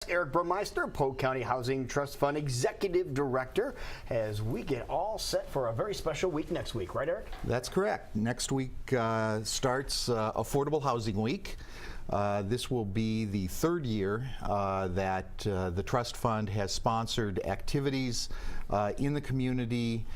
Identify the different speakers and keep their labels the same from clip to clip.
Speaker 1: Eric Burmeister, Polk County Housing Trust Fund Executive Director, as we get all set for a very special week next week. Right, Eric?
Speaker 2: That's correct. Next week starts Affordable Housing Week. This will be the third year that the Trust Fund has sponsored activities in the community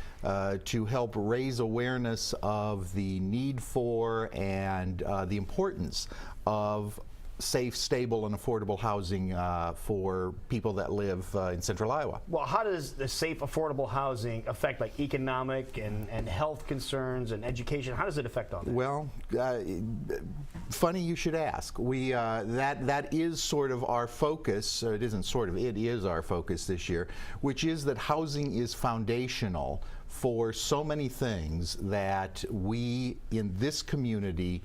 Speaker 2: to help raise awareness of the need for and the importance of safe, stable, and affordable housing for people that live in central Iowa.
Speaker 1: Well, how does the safe, affordable housing affect like economic and health concerns and education? How does it affect all that?
Speaker 2: Well, funny you should ask. We that is sort of our focus. It isn't sort of. It is our focus this year, which is that housing is foundational for so many things that we in this community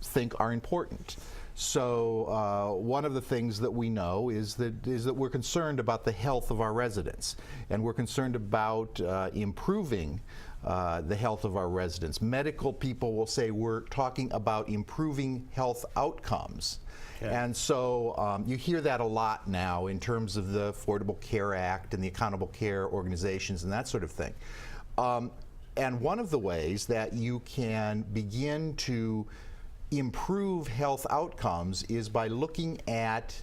Speaker 2: think are important. So one of the things that we know is that we're concerned about the health of our residents, and we're concerned about improving the health of our residents. Medical people will say we're talking about improving health outcomes. Okay. And so you hear that a lot now in terms of the Affordable Care Act and the accountable care organizations and that sort of thing. And one of the ways that you can begin to improve health outcomes is by looking at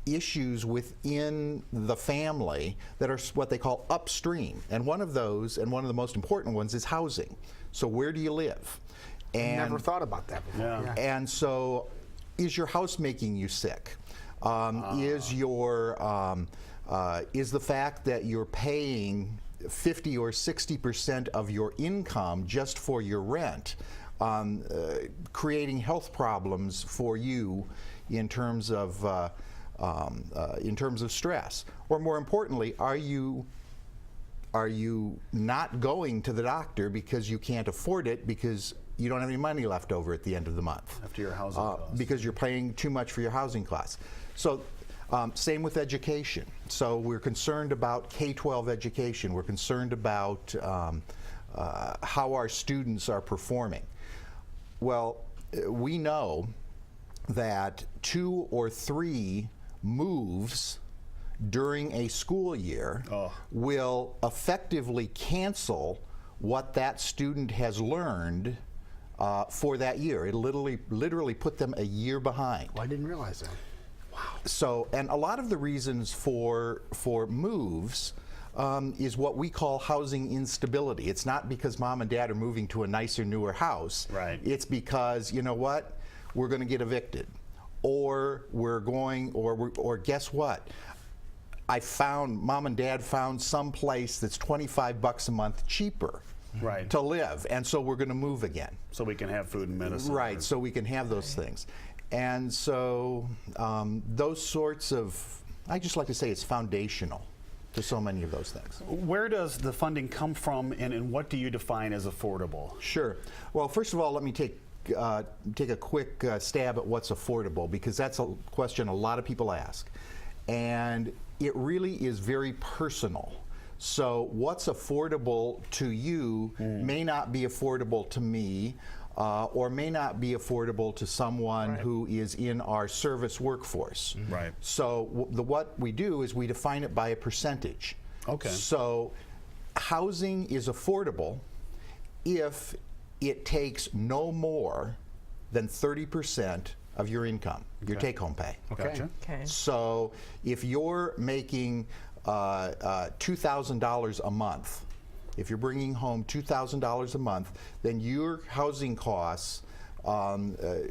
Speaker 2: issues within the family that are what they call upstream. And one of those, and one of the most important ones, is housing. So where do you live? And
Speaker 1: never thought about that before.
Speaker 2: Yeah. And so, is your house making you sick? Is the fact that you're paying 50 or 60% of your income just for your rent creating health problems for you in terms of stress? Or more importantly, are you not going to the doctor because you can't afford it because you don't have any money left over at the end of the month?
Speaker 3: After your housing costs.
Speaker 2: Because you're paying too much for your housing costs. So same with education. So we're concerned about K-12 education. We're concerned about how our students are performing. Well, we know that 2 or 3 moves during a school year will effectively cancel what that student has learned for that year. It literally put them a year behind.
Speaker 1: Well, I didn't realize that. Wow.
Speaker 2: So, and a lot of the reasons for moves is what we call housing instability. It's not because mom and dad are moving to a nicer, newer house.
Speaker 3: Right.
Speaker 2: It's because, you know what, we're going to get evicted, or we're going, or guess what? Mom and dad found some place that's $25 a month cheaper to live, and so we're going to move again.
Speaker 3: So we can have food and medicine.
Speaker 2: Right, so we can have those things. And so those sorts of, I just like to say it's foundational to so many of those things.
Speaker 3: Where does the funding come from, and what do you define as affordable?
Speaker 2: Sure. Well, first of all, let me take a quick stab at what's affordable, because that's a question a lot of people ask. And it really is very personal. So what's affordable to you may not be affordable to me, or may not be affordable to someone who is in our service workforce.
Speaker 3: Right.
Speaker 2: So what we do is we define it by a percentage.
Speaker 3: Okay.
Speaker 2: So housing is affordable if it takes no more than 30% of your income, your take-home pay.
Speaker 1: Okay.
Speaker 3: Gotcha.
Speaker 4: Okay.
Speaker 2: So if you're making $2,000 a month, if you're bringing home $2,000 a month, then your housing costs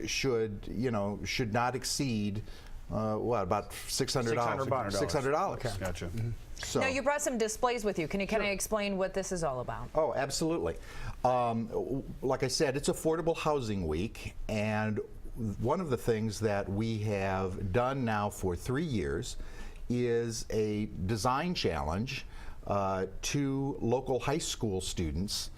Speaker 2: should not exceed about $600. $600.
Speaker 3: Okay. Gotcha. Mm-hmm.
Speaker 2: So,
Speaker 4: now, you brought some displays with you. Can you kind of explain what this is all about?
Speaker 2: Oh, absolutely. Like I said, it's Affordable Housing Week, and one of the things that we have done now for 3 years is a design challenge to local high school students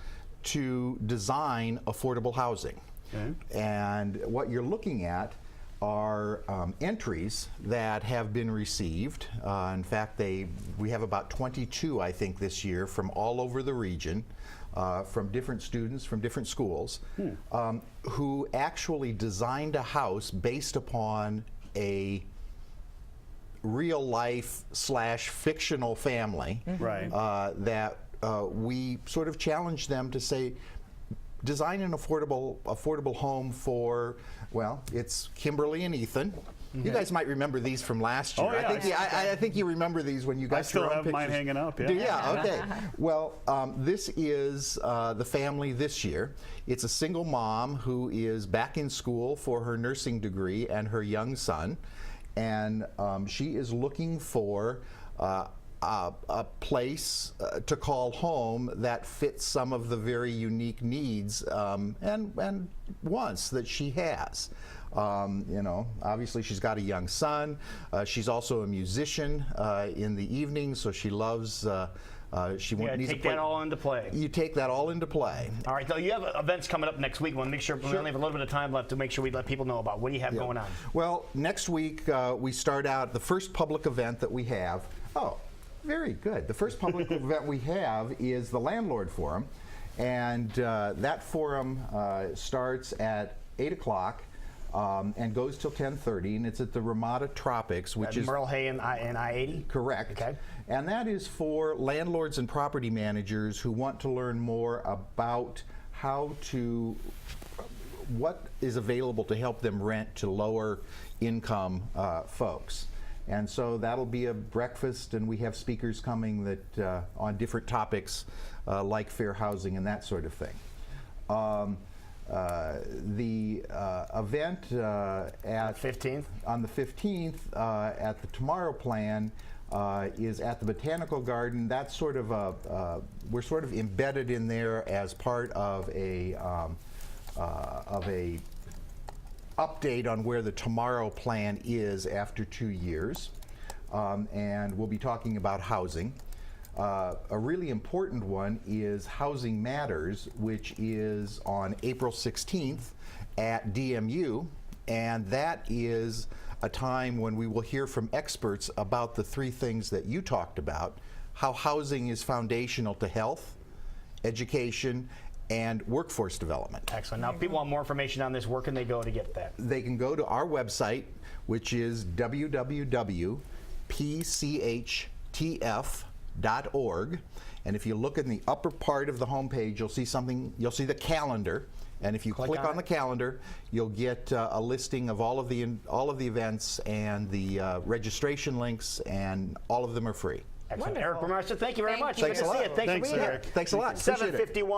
Speaker 2: to design affordable housing. Okay. And what you're looking at are entries that have been received. In fact, we have about 22, I think, this year from all over the region, from different students from different schools, who actually designed a house based upon a real life / fictional family.
Speaker 3: Right.
Speaker 2: That we sort of challenge them to say, design an affordable home for, well, it's Kimberly and Ethan. You guys might remember these from last year.
Speaker 3: Oh, yeah.
Speaker 2: I think you remember these when you got
Speaker 3: I still
Speaker 2: your own
Speaker 3: have mine
Speaker 2: pictures.
Speaker 3: hanging up. Yeah.
Speaker 2: Yeah, okay. Well, this is the family this year. It's a single mom who is back in school for her nursing degree and her young son. And she is looking for a place to call home that fits some of the very unique needs and wants that she has. You know, obviously she's got a young son. She's also a musician in the evening, so she loves. She
Speaker 1: Yeah,
Speaker 2: needs
Speaker 1: take that all into play.
Speaker 2: You take that all into play.
Speaker 1: All right, though, you have events coming up next week. We want to make sure we only have a little bit of time left to make sure we let people know about. What do you have going on?
Speaker 2: Well, next week we start out the first public event that we have. Oh, very good. The first public event we have is the Landlord Forum, and that forum starts at 8 o'clock. And goes till 10:30, and it's at the Ramada Tropics, which is
Speaker 1: Merle Hay and I-80?
Speaker 2: correct.
Speaker 1: Okay.
Speaker 2: And that is for landlords and property managers who want to learn more about what is available to help them rent to lower income folks. And so that'll be a breakfast, and we have speakers coming that on different topics like fair housing and that sort of thing. The event at
Speaker 1: 15th?
Speaker 2: On the 15th at the Tomorrow Plan is at the Botanical Garden. That's sort of we're sort of embedded in there as part of a update on where the Tomorrow Plan is after 2 years, and we'll be talking about housing. A really important one is Housing Matters, which is on April 16th at DMU, and that is a time when we will hear from experts about the three things that you talked about: how housing is foundational to health, education, and workforce development.
Speaker 1: Excellent. Now, if people want more information on this, where can they go to get that?
Speaker 2: They can go to our website, which is www.pchtf.org, and if you look in the upper part of the homepage, you'll see something. You'll see the calendar, and if you click on the calendar, you'll get a listing of all of the events and the registration links, and all of them are free.
Speaker 1: Excellent.
Speaker 4: Wonderful.
Speaker 1: Eric Bramarster, thank you very much.
Speaker 4: you.
Speaker 1: Good to see you. Thanks for being here.
Speaker 3: Eric.
Speaker 2: Thanks a lot. Appreciate it.
Speaker 1: 7:51.